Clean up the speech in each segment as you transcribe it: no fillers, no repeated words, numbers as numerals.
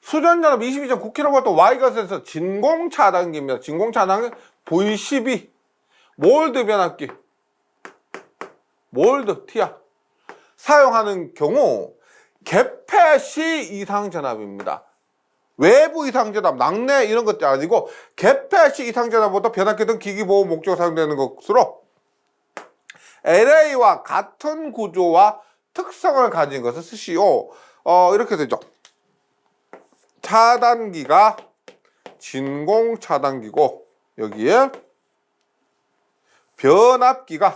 수전전압 22.9kV Y것에서 진공 차단기입니다. 진공 차단기 V12 몰드 변압기 몰드 티아 사용하는 경우 개폐 시 이상 전압입니다. 외부 이상 전압, 낙내 이런 것들이 아니고 개폐 시 이상 전압보다 변압기 등 기기 보호 목적으로 사용되는 것으로 LA와 같은 구조와 특성을 가진 것을 쓰시오. 이렇게 되죠. 차단기가 진공 차단기고 여기에 변압기가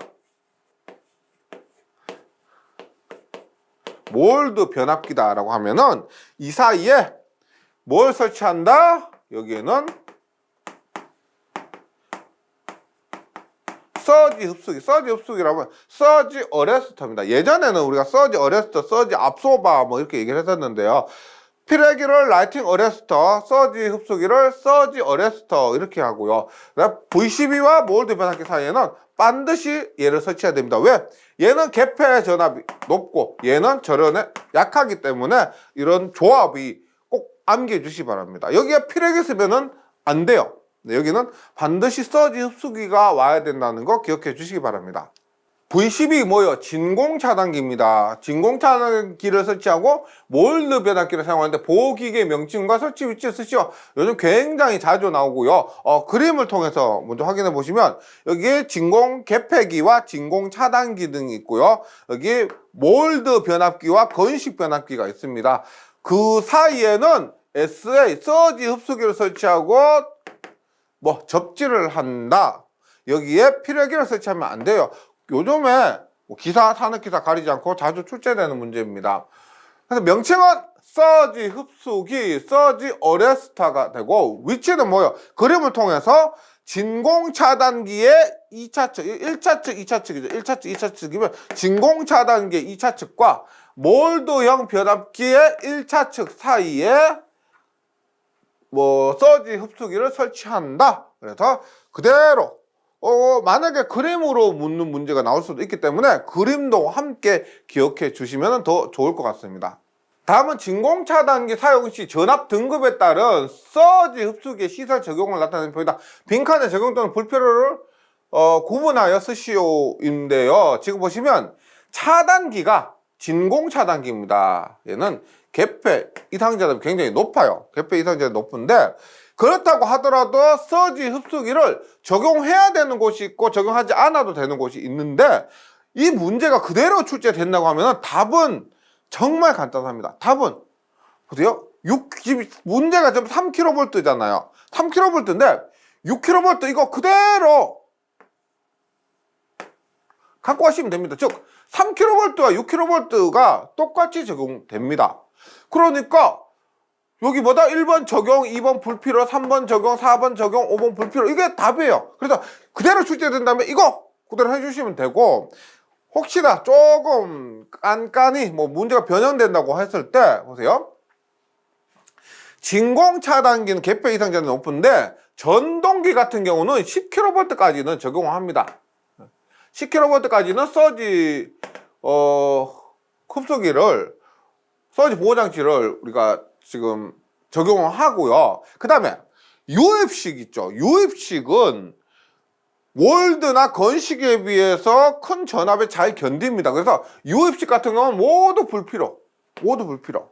몰드 변압기다라고 하면은 이 사이에 뭘 설치한다? 여기에는 서지 흡수기, 서지 흡수기라고 하면 서지 어레스터입니다. 예전에는 우리가 서지 어레스터, 서지 압소바 뭐 이렇게 얘기를 했었는데요. 피레기를 라이팅 어레스터, 서지 흡수기를 서지 어레스터 이렇게 하고요. V12와 몰드 변압기 사이에는 반드시 얘를 설치해야 됩니다. 왜? 얘는 개폐 전압이 높고 얘는 절연에 약하기 때문에 이런 조합이 꼭 암기해 주시기 바랍니다. 여기에 피레기 쓰면은 안 돼요. 여기는 반드시 서지 흡수기가 와야 된다는 거 기억해 주시기 바랍니다. V12 뭐예요? 진공 차단기입니다. 진공 차단기를 설치하고 몰드 변압기를 사용하는데 보호기계 명칭과 설치 위치를 쓰시오. 요즘 굉장히 자주 나오고요. 그림을 통해서 먼저 확인해 보시면 여기에 진공 개폐기와 진공 차단기 등이 있고요. 여기 몰드 변압기와 건식 변압기가 있습니다. 그 사이에는 SA 서지 흡수기를 설치하고 뭐 접지를 한다. 여기에 피레기를 설치하면 안 돼요. 요즘에 기사, 산업기사 가리지 않고 자주 출제되는 문제입니다. 그래서 명칭은 서지 흡수기, 서지 어레스터가 되고 위치는 뭐예요? 그림을 통해서 진공 차단기의 2차측, 1차측, 2차측이죠. 1차측, 2차측이면 진공 차단기의 2차측과 몰드형 변압기의 1차측 사이에 뭐 서지 흡수기를 설치한다. 그래서 그대로 만약에 그림으로 묻는 문제가 나올 수도 있기 때문에 그림도 함께 기억해 주시면 더 좋을 것 같습니다. 다음은 진공 차단기 사용 시 전압 등급에 따른 서지 흡수기의 시설 적용을 나타내는 표현이다. 빈칸에 적용 또는 불필요를 구분하여 쓰시오인데요. 지금 보시면 차단기가 진공 차단기입니다. 얘는 개폐 이상 전압이 굉장히 높아요. 개폐 이상 전압이 높은데 그렇다고 하더라도 서지 흡수기를 적용해야 되는 곳이 있고 적용하지 않아도 되는 곳이 있는데 이 문제가 그대로 출제된다고 하면 답은 정말 간단합니다. 답은 보세요. 문제가 지금 3kV잖아요. 3kV인데 6kV 이거 그대로 갖고 가시면 됩니다. 즉 3kV와 6kV가 똑같이 적용됩니다. 그러니까 여기 뭐다? 1번 적용, 2번 불필요, 3번 적용, 4번 적용, 5번 불필요. 이게 답이에요. 그래서 그대로 출제된다면 이거 그대로 해주시면 되고 혹시나 조금 깐깐히 뭐 문제가 변형된다고 했을 때 보세요. 진공 차단기는 개폐 이상 전압이 높은데 전동기 같은 경우는 10kV까지는 적용합니다. 10kV까지는 서지 흡수기를 서지 보호장치를 우리가 지금 적용을 하고요. 그 다음에 유입식 있죠. 유입식은 몰드나 건식에 비해서 큰 전압에 잘 견딥니다. 그래서 유입식 같은 경우는 모두 불필요. 모두 불필요.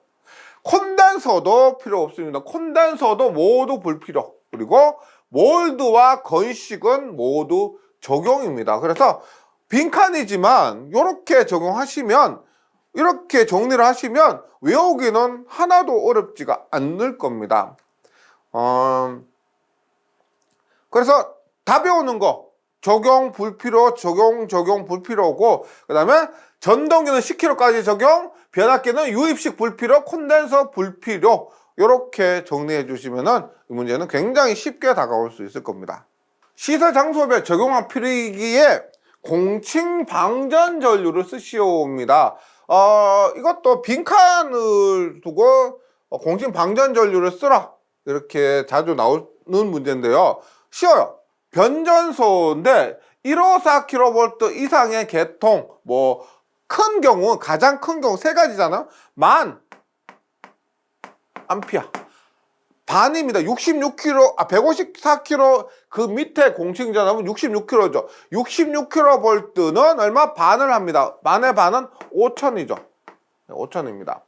콘덴서도 필요 없습니다. 콘덴서도 모두 불필요. 그리고 몰드와 건식은 모두 적용입니다. 그래서 빈칸이지만 이렇게 적용하시면 이렇게 정리를 하시면 외우기는 하나도 어렵지가 않을 겁니다. 그래서 다 배우는 거 적용 불필요, 적용 불필요고 그 다음에 전동기는 10kg까지 적용, 변압기는 유입식 불필요, 콘덴서 불필요 이렇게 정리해 주시면 이 문제는 굉장히 쉽게 다가올 수 있을 겁니다. 시설 장소별 적용한 필기에 공칭 방전 전류를 쓰시오입니다. 이것도 빈칸을 두고 공칭 방전 전류를 쓰라 이렇게 자주 나오는 문제인데요. 쉬워요. 변전소인데 154kV 이상의 계통 뭐 큰 경우 가장 큰 경우 세 가지잖아요. 10,000 암피아 반입니다. 66kV, 154kV 그 밑에 공식 전압은 66kV죠. 66kV는 얼마? 반을 합니다. 만의 반은 5000이죠. 5000입니다.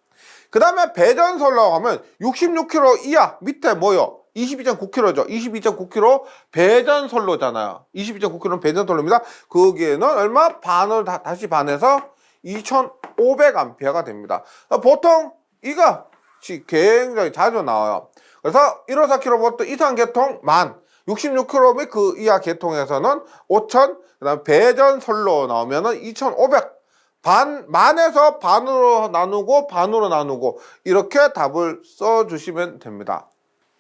그 다음에 배전솔로 하면 66kV 이하 밑에 뭐요? 22.9kV죠. 22.9kV 배전솔로잖아요. 22.9kV는 배전솔로입니다. 거기에는 얼마? 반을 다시 반해서 2500A가 됩니다. 보통 이거 굉장히 자주 나와요. 그래서 154kV 이상 계통 만, 66kV 그 이하 계통에서는 5000, 그 다음에 배전솔로 나오면은 2500. 만에서 반으로 나누고 이렇게 답을 써주시면 됩니다.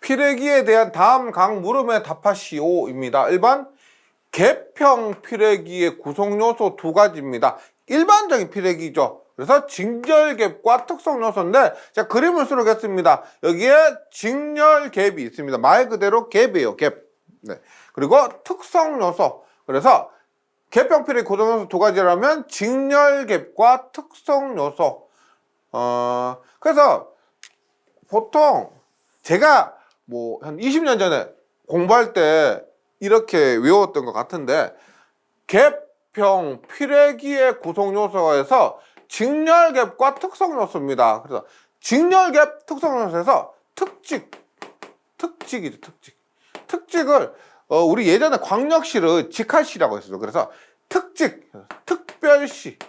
피레기에 대한 다음 각 물음에 답하시오입니다. 1번 개평 피레기의 구성요소 두 가지입니다. 일반적인 피레기죠. 그래서 직렬갭과 특성요소인데 자 그림을 수록했습니다. 여기에 직렬갭이 있습니다. 말 그대로 갭이에요. 갭. 네. 그리고 특성요소. 그래서 개평 피레기 구성요소 두 가지라면 직렬갭과 특성요소. 그래서 보통 제가 뭐 한 20년 전에 공부할 때 이렇게 외웠던 것 같은데 개평 피레기의 구성요소에서 직렬갭과 특성요소입니다. 그래서 직렬갭 특성요소에서 특직이죠. 특직을 우리 예전에 광역시를 직할시라고 했어요. 그래서 특직, 특별시,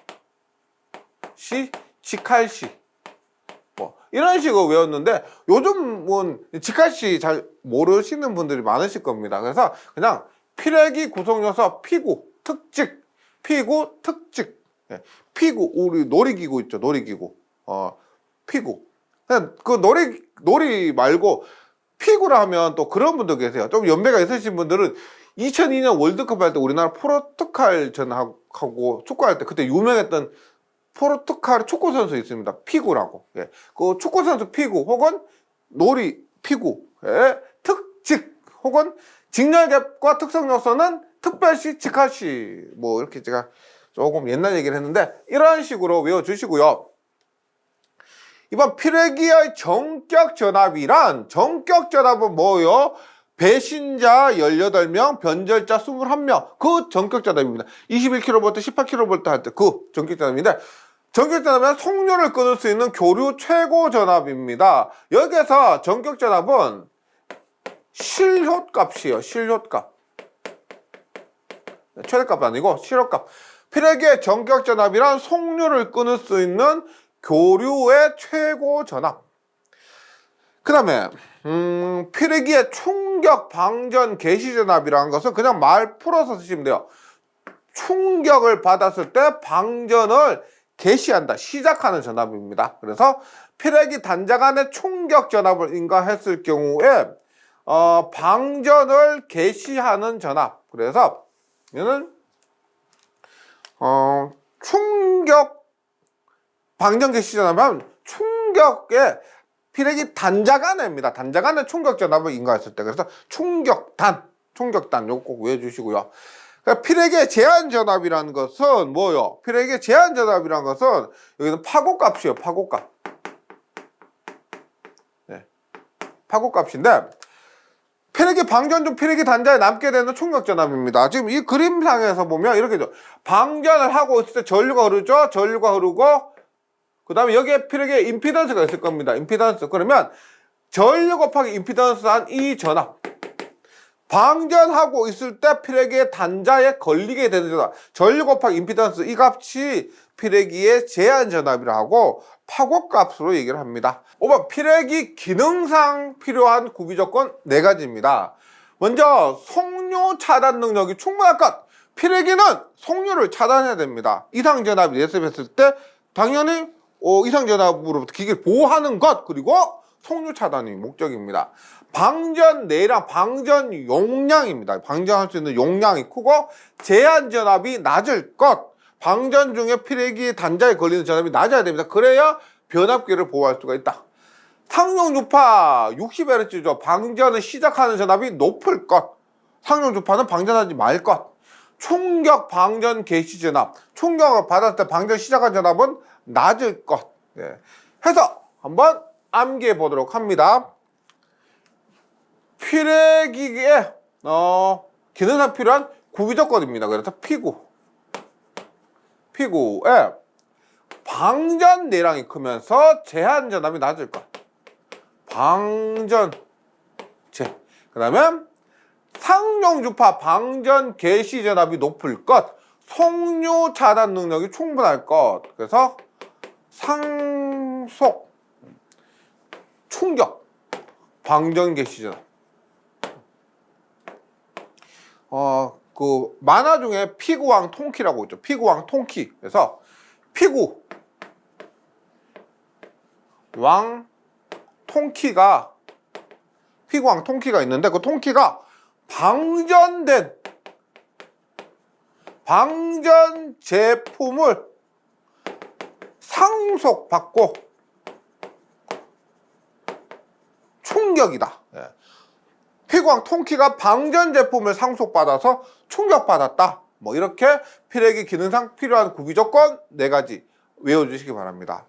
직할시 뭐 이런 식으로 외웠는데 요즘은 직할시 잘 모르시는 분들이 많으실 겁니다. 그래서 그냥 피레기 구성요소 피구, 특직, 피구, 특직. 피구, 우리 놀이기구 있죠. 놀이기구. 피구. 그냥 그 놀이 말고 피구라 하면 또 그런 분도 계세요. 좀 연배가 있으신 분들은 2002년 월드컵 할 때 우리나라 포르투갈 전하고 축구할 때 그때 유명했던 포르투갈 축구 선수 있습니다. 피구라고. 예. 그 축구 선수 피구 혹은 놀이 피구의 특직 혹은 직렬갭과 특성 요소는 특별시, 직할시 뭐 이렇게 제가 조금 옛날 얘기를 했는데 이런 식으로 외워주시고요. 이번 피레기의 전격 전압이란 전격 전압은 뭐요? 배신자 18명, 변절자 21명. 그 전격 전압입니다. 21kV, 18kV 할 때 그 전격 전압인데 전격 전압은 속류를 끊을 수 있는 교류 최고 전압입니다. 여기에서 전격 전압은 실효값이에요. 실효값. 최대값 아니고 실효값. 피레기의 전격 전압이란 속류를 끊을 수 있는 교류의 최고 전압. 그 다음에 피레기의 충격 방전 개시 전압이라는 것은 그냥 말 풀어서 쓰시면 돼요. 충격을 받았을 때 방전을 개시한다, 시작하는 전압입니다. 그래서 피레기 단자 간의 충격 전압을 인가했을 경우에 방전을 개시하는 전압. 그래서 얘는 충격 방전 개시 전압은 충격의 피레기 단자 간에입니다. 단자 간의 충격 전압을 인가했을 때. 그래서 충격단 요거 꼭 외워주시고요. 그러니까 피레기의 제한 전압이라는 것은 뭐요? 피레기의 제한 전압이라는 것은 여기는 파고값이에요. 파고값. 네. 파고값인데 피레기 방전 중 피레기 단자에 남게 되는 충격 전압입니다. 지금 이 그림상에서 보면 이렇게죠. 방전을 하고 있을 때 전류가 흐르죠. 전류가 흐르고 그 다음에 여기에 피레기의 임피던스가 있을 겁니다. 임피던스. 그러면 전류 곱하기 임피던스 한 이 전압. 방전하고 있을 때 피레기의 단자에 걸리게 되는 전압. 전류 곱하기 임피던스 이 값이 피레기의 제한 전압이라 하고 파고값으로 얘기를 합니다. 5번 피레기 기능상 필요한 구비 조건 4가지입니다. 먼저 속류 차단 능력이 충분할 것. 피레기는 속류를 차단해야 됩니다. 이상 전압이 예습했을 때 당연히 이상 전압으로부터 기기를 보호하는 것, 그리고 속류 차단이 목적입니다. 방전 내랑 방전 용량입니다. 방전할 수 있는 용량이 크고 제한 전압이 낮을 것. 방전 중에 피레기 단자에 걸리는 전압이 낮아야 됩니다. 그래야 변압기를 보호할 수가 있다. 상용 주파 60Hz죠. 방전을 시작하는 전압이 높을 것. 상용 주파는 방전하지 말 것. 충격 방전 개시 전압. 충격을 받았을 때 방전 시작한 전압은 낮을 것. 네. 해서 한번 암기해 보도록 합니다. 피레기에 기능상 필요한 구비 조건입니다. 그래서 피구에 방전 내량이 크면서 제한 전압이 낮을 것. 방전제. 그다음에 상용 주파 방전 개시 전압이 높을 것. 속류 차단 능력이 충분할 것. 그래서 상속 충격 방전 개시 전압. 그 만화 중에 피구왕 통키라고 있죠. 피구왕 통키. 그래서 피구 왕 통키가 피구왕 통키가 있는데 그 통키가 방전된 방전 제품을 상속받고 충격이다. 예. 피구왕 통키가 방전 제품을 상속받아서 충격받았다. 뭐 이렇게 피레기 기능상 필요한 구비 조건 4가지 외워주시기 바랍니다.